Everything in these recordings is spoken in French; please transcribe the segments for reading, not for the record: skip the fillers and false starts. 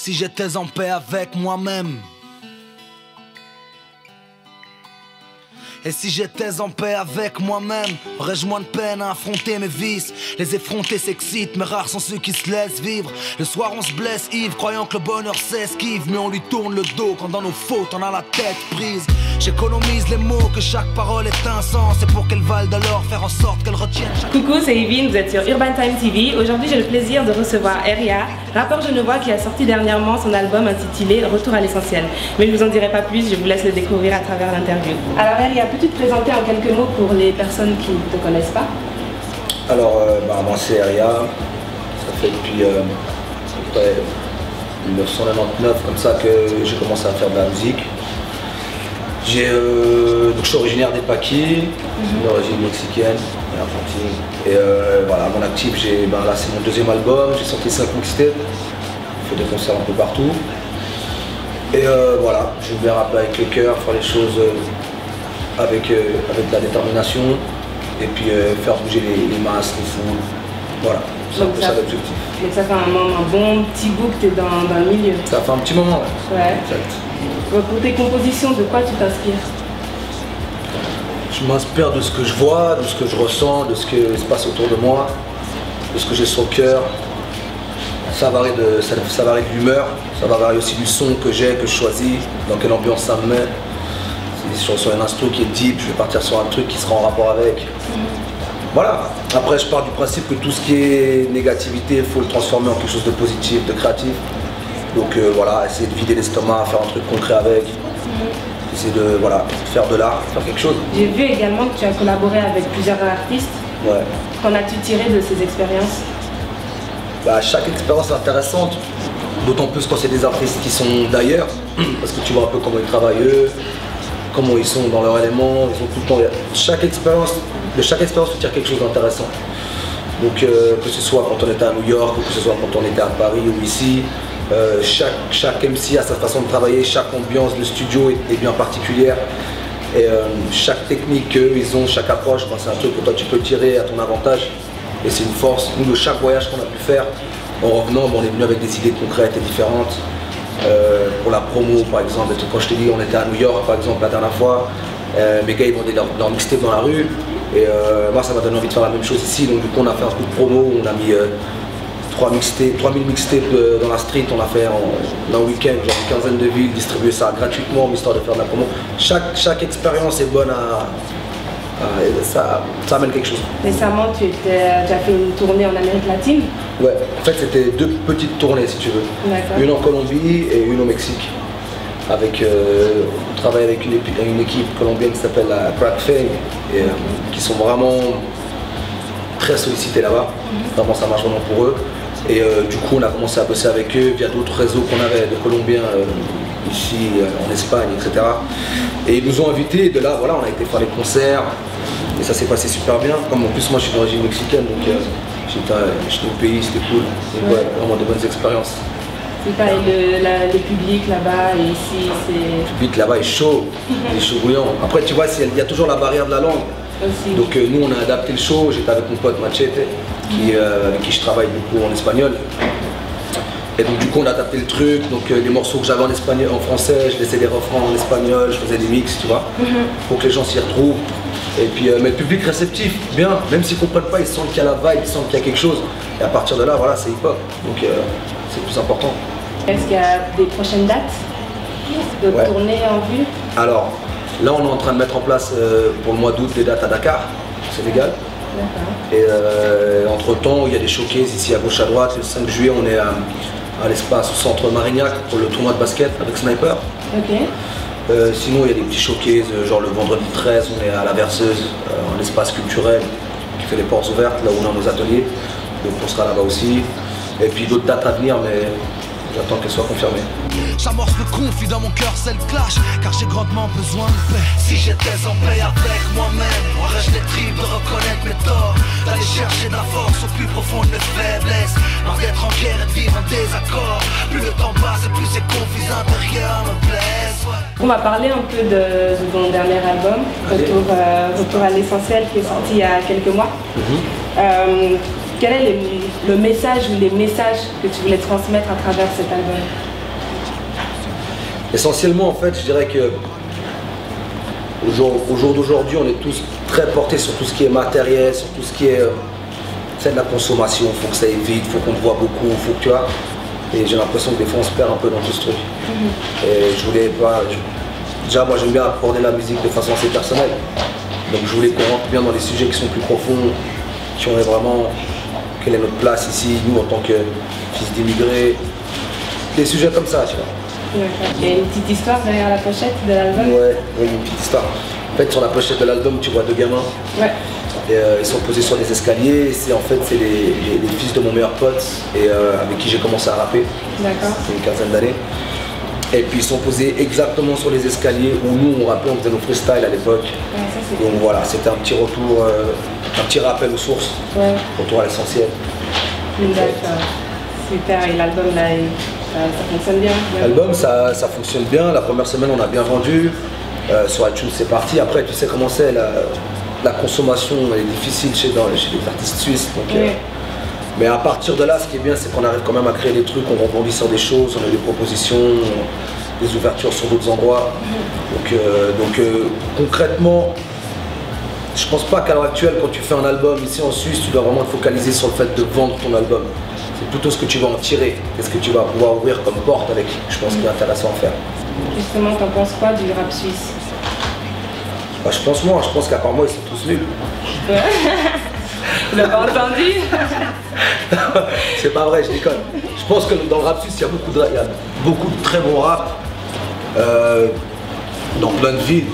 Si j'étais en paix avec moi-même. Et si j'étais en paix avec moi-même, aurais-je moins de peine à affronter mes vices. Les effronter s'excitent, mais rares sont ceux qui se laissent vivre. Le soir on se blesse ivre, croyant que le bonheur s'esquive. Mais on lui tourne le dos quand dans nos fautes on a la tête prise. J'économise les mots, que chaque parole est un sens. C'est pour qu'elles valent de l'or, faire en sorte qu'elles retiennent chaque... Coucou, c'est Yvine, vous êtes sur Urban Time TV. Aujourd'hui j'ai le plaisir de recevoir Eria, rappeur genevois qui a sorti dernièrement son album intitulé Retour à l'essentiel. Mais je vous en dirai pas plus, je vous laisse le découvrir à travers l'interview. Alors Eria, peux-tu te présenter en quelques mots pour les personnes qui ne te connaissent pas? Alors, moi c'est Eria, ça fait depuis 1999 comme ça que j'ai commencé à faire de la musique. Donc je suis originaire des Paquis, d'origine mexicaine et argentine. Et voilà, à mon actif, là c'est mon deuxième album, j'ai sorti 5 mixtapes, je fais des concerts un peu partout. Et voilà, je vais rapper avec le cœur, faire les choses avec de la détermination et puis faire bouger les masses, les foules. Voilà, c'est un peu ça l'objectif. Donc ça fait un bon petit bout que tu es dans le milieu. Ça fait un petit moment, ouais. Exact. Pour tes compositions, de quoi tu t'inspires? Je m'inspire de ce que je vois, de ce que je ressens, de ce qui se passe autour de moi, de ce que j'ai sur le cœur. Ça varie de l'humeur, ça va varier aussi du son que j'ai, que je choisis, dans quelle ambiance ça me met. Si je reçois un instru qui est deep, je vais partir sur un truc qui sera en rapport avec. Voilà. Après, je pars du principe que tout ce qui est négativité, il faut le transformer en quelque chose de positif, de créatif. Donc voilà, essayer de vider l'estomac, faire un truc concret avec. Essayer de faire de l'art, faire quelque chose. J'ai vu également que tu as collaboré avec plusieurs artistes. Ouais. Qu'en as-tu tiré de ces expériences? Chaque expérience est intéressante, d'autant plus quand c'est des artistes qui sont d'ailleurs, parce que tu vois un peu comment ils travaillent eux, comment ils sont dans leur élément, ils ont tout le temps. De chaque expérience, tu tires quelque chose d'intéressant. Donc que ce soit quand on était à New York, ou que ce soit quand on était à Paris ou ici, chaque MC a sa façon de travailler, chaque ambiance de studio est bien particulière. Et chaque technique qu'ils ont, chaque approche, c'est un truc que toi tu peux tirer à ton avantage. Et c'est une force. Nous, de chaque voyage qu'on a pu faire, en revenant, on est venu avec des idées concrètes et différentes. Pour la promo, par exemple, quand je t'ai dit, on était à New York, par exemple, la dernière fois, mes gars, ils vendaient leur mixtape dans la rue. Et moi, ça m'a donné envie de faire la même chose ici. Donc, du coup, on a fait un coup de promo, on a mis 3000 mixtapes dans la street, on a fait en un week-end, genre une quinzaine de villes, distribuer ça gratuitement, histoire de faire de la promo. Chaque expérience est bonne ça amène quelque chose. Récemment, tu as fait une tournée en Amérique latine? Ouais, en fait c'était 2 petites tournées si tu veux. Une en Colombie et une au Mexique. On travaille avec une équipe colombienne qui s'appelle la Crack Fame et qui sont vraiment très sollicités là-bas. Vraiment ça marche vraiment pour eux. Et du coup on a commencé à bosser avec eux via d'autres réseaux qu'on avait de Colombiens ici en Espagne, etc. Et ils nous ont invités et de là voilà on a été faire les concerts et ça s'est passé super bien. Comme en plus moi je suis d'origine mexicaine donc j'étais au pays, c'était cool. Donc ouais, vraiment de bonnes expériences. C'est pareil, le public là-bas et ici c'est... Le public là-bas est chaud, il est chaud bouillant. Après tu vois il y a toujours la barrière de la langue. Aussi. Donc nous on a adapté le show, j'étais avec mon pote Machete avec qui je travaille beaucoup en espagnol. Et donc du coup on a adapté le truc, donc les morceaux que j'avais en espagnol, en français, je laissais les refrains en espagnol, je faisais des mix, tu vois, pour que les gens s'y retrouvent. Et puis mais le public réceptif, bien, même s'ils comprennent pas, ils sentent qu'il y a la vibe, ils sentent qu'il y a quelque chose. Et à partir de là, voilà, c'est hip-hop, donc c'est le plus important. Est-ce qu'il y a des prochaines dates de tournée en vue? Alors, là on est en train de mettre en place pour le mois d'août des dates à Dakar, Sénégal. Et entre temps, il y a des showcases ici à gauche à droite. Le 5 juillet, on est à l'espace au centre Marignac pour le tournoi de basket avec Sniper. Sinon, il y a des petits showcases, genre le vendredi 13, on est à la Verseuse, un espace culturel qui fait les portes ouvertes, là où on a nos ateliers. Donc on sera là-bas aussi. Et puis d'autres dates à venir, mais j'attends qu'elles soient confirmées. J'amorce le conflit dans mon cœur, c'est le clash, car j'ai grandement besoin de paix. Si j'étais en paix avec moi-même, aurais-je les tripes de reconnaître mes torts, d'aller chercher de la force au plus profond de mes faiblesses, marre d'être en guerre et de vivre en désaccord. Plus le temps passe et plus ces conflits intérieurs me plaisent. On va parler un peu de ton dernier album, Retour à l'essentiel, qui est sorti il y a quelques mois. Quel est le message ou les messages que tu voulais transmettre à travers cet album? Essentiellement, en fait, je dirais que au jour d'aujourd'hui, on est tous très portés sur tout ce qui est matériel, sur tout ce qui est de la consommation. Il faut que ça aille vite, il faut qu'on te voit beaucoup, il faut que tu vois. Et j'ai l'impression que des fois, on se perd un peu dans tout ce truc. Et je voulais pas. Déjà, moi, j'aime bien aborder la musique de façon assez personnelle. Donc, je voulais qu'on rentre bien dans des sujets qui sont plus profonds, qui ont vraiment quelle est notre place ici, nous en tant que fils d'immigrés. Des sujets comme ça, tu vois. D'accord. Il y a une petite histoire derrière la pochette de l'album? Ouais, oui, une petite histoire. En fait, sur la pochette de l'album, tu vois deux gamins. Ouais. Et, ils sont posés sur des escaliers. C'est en fait c'est les fils de mon meilleur pote et avec qui j'ai commencé à rapper. D'accord. Il y a une quinzaine d'années. Et puis ils sont posés exactement sur les escaliers où nous on rappelait, on faisait nos freestyles à l'époque. Ouais, donc voilà, c'était un petit retour, un petit rappel aux sources, ouais. Retour à l'essentiel. D'accord. Super. Et l'album là, ça fonctionne bien? L'album ça fonctionne bien. La première semaine on a bien vendu. Sur iTunes c'est parti. Après tu sais comment c'est, la consommation elle est difficile chez les artistes suisses. Donc, ouais. Mais à partir de là, ce qui est bien, c'est qu'on arrive quand même à créer des trucs, on rebondit sur des choses, on a des propositions, des ouvertures sur d'autres endroits. Donc concrètement, je pense pas qu'à l'heure actuelle, quand tu fais un album ici en Suisse, tu dois vraiment te focaliser sur le fait de vendre ton album. C'est plutôt ce que tu vas en tirer, qu'est-ce que tu vas pouvoir ouvrir comme porte avec, je pense, qu'il est intéressant à faire. Justement, t'en penses quoi du rap suisse? Bah, je pense qu'à part moi, ils sont tous nuls. Tu l'as pas entendu? C'est pas vrai, je déconne. Je pense que dans le rap suisse, il y a beaucoup de très bons rap. Dans plein de villes,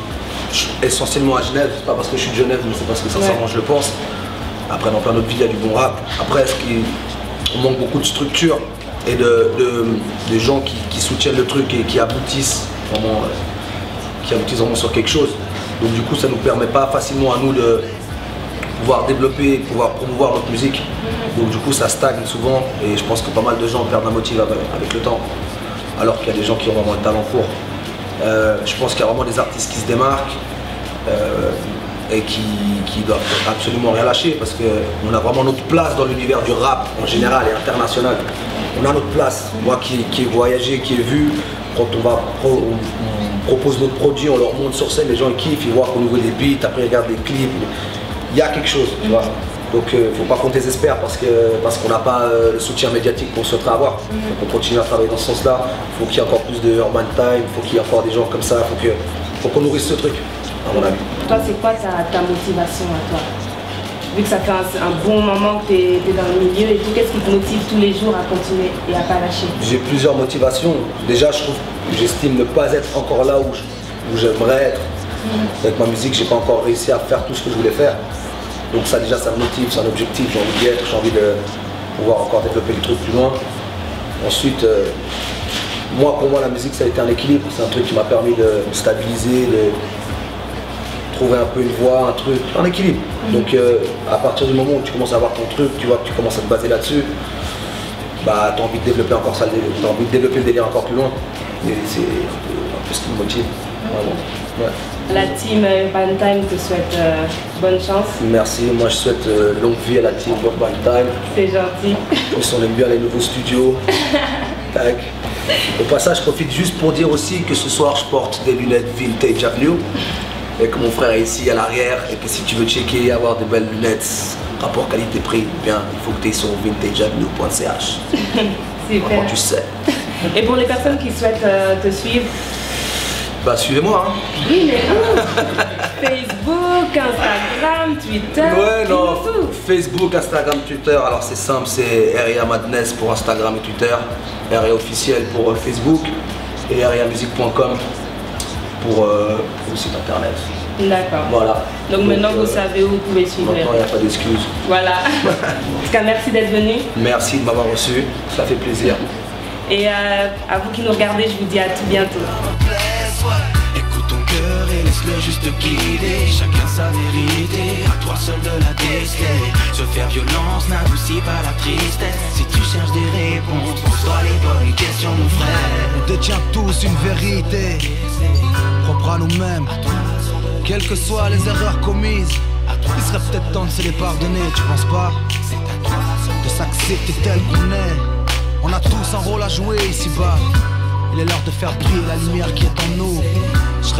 essentiellement à Genève. C'est pas parce que je suis de Genève, mais c'est parce que sincèrement je le pense. Après, dans plein d'autres villes, il y a du bon rap. Après, on manque beaucoup de structure et de gens qui soutiennent le truc et qui aboutissent vraiment sur quelque chose. Donc du coup, ça nous permet pas facilement à nous de pouvoir développer, pouvoir promouvoir notre musique. Donc du coup ça stagne souvent et je pense que pas mal de gens perdent la motive avec le temps. Alors qu'il y a des gens qui ont vraiment le talent pour. Je pense qu'il y a vraiment des artistes qui se démarquent et qui doivent absolument rien lâcher parce qu'on a vraiment notre place dans l'univers du rap en général et international. On a notre place. Moi qui ai voyagé, qui ai vu, quand on propose notre produit, on leur monte sur scène, les gens ils kiffent, ils voient qu'on ouvre des beats, après ils regardent des clips. Il y a quelque chose, tu vois. Donc faut pas qu'on désespère parce qu'on n'a pas le soutien médiatique qu'on souhaiterait avoir. Donc on continue à travailler dans ce sens-là. Il faut qu'il y ait encore plus de urban time, il faut qu'il y ait encore des gens comme ça, il faut qu'on nourrisse ce truc, à mon avis. Toi, c'est quoi ta motivation à toi? Vu que ça fait un bon moment que tu es dans le milieu et tout, qu'est-ce qui te motive tous les jours à continuer et à pas lâcher? J'ai plusieurs motivations. Déjà, j'estime ne pas être encore là où j'aimerais être. Avec ma musique, j'ai pas encore réussi à faire tout ce que je voulais faire. Donc ça déjà, ça me motive, c'est un objectif, j'ai envie d'y être, j'ai envie de pouvoir encore développer le truc plus loin. Ensuite, pour moi, la musique, ça a été un équilibre. C'est un truc qui m'a permis de me stabiliser, de trouver un peu une voie, un équilibre. Donc à partir du moment où tu commences à avoir ton truc, tu vois que tu commences à te baser là-dessus, bah tu as envie de développer encore ça, tu as envie de développer le délire encore plus loin. Et c'est un peu ce qui me motive. Vraiment. Ouais. La team Urban Time te souhaite bonne chance. Merci, moi je souhaite longue vie à la team Urban Time. C'est gentil. On aime bien les nouveaux studios. Tac. Au passage, je profite juste pour dire aussi que ce soir je porte des lunettes Vintage Avenue. Et que mon frère est ici à l'arrière et que si tu veux checker et avoir de belles lunettes, rapport qualité-prix, bien il faut que tu es sur vintageavenue.ch. Super. Tu sais. Et pour les personnes qui souhaitent te suivre? Bah suivez-moi hein. Oui mais où? Facebook, Instagram, Twitter. Ouais non, tout. Facebook, Instagram, Twitter, alors c'est simple, c'est Area Madness pour Instagram et Twitter, Area officiel pour Facebook et ariamusique.com pour le site internet. D'accord. Voilà. Donc maintenant vous savez où vous pouvez suivre. Maintenant il n'y a pas d'excuses. Voilà. En tout cas merci d'être venu. Merci de m'avoir reçu, ça fait plaisir. Et à vous qui nous regardez, je vous dis à tout bientôt. Écoute ton cœur et laisse-le juste guider. Chacun sa vérité, à toi seul de la déceler. Se faire violence n'adoucit pas la tristesse. Si tu cherches des réponses, pose-toi les bonnes questions mon frère. On détient tous une vérité propre à nous-mêmes. Quelles que soient les erreurs commises, il serait peut-être temps de se les pardonner, tu penses pas? De s'accepter tel qu'on est. On a tous un rôle à jouer ici-bas. Il est l'heure de faire briller la lumière qui est en nous. Je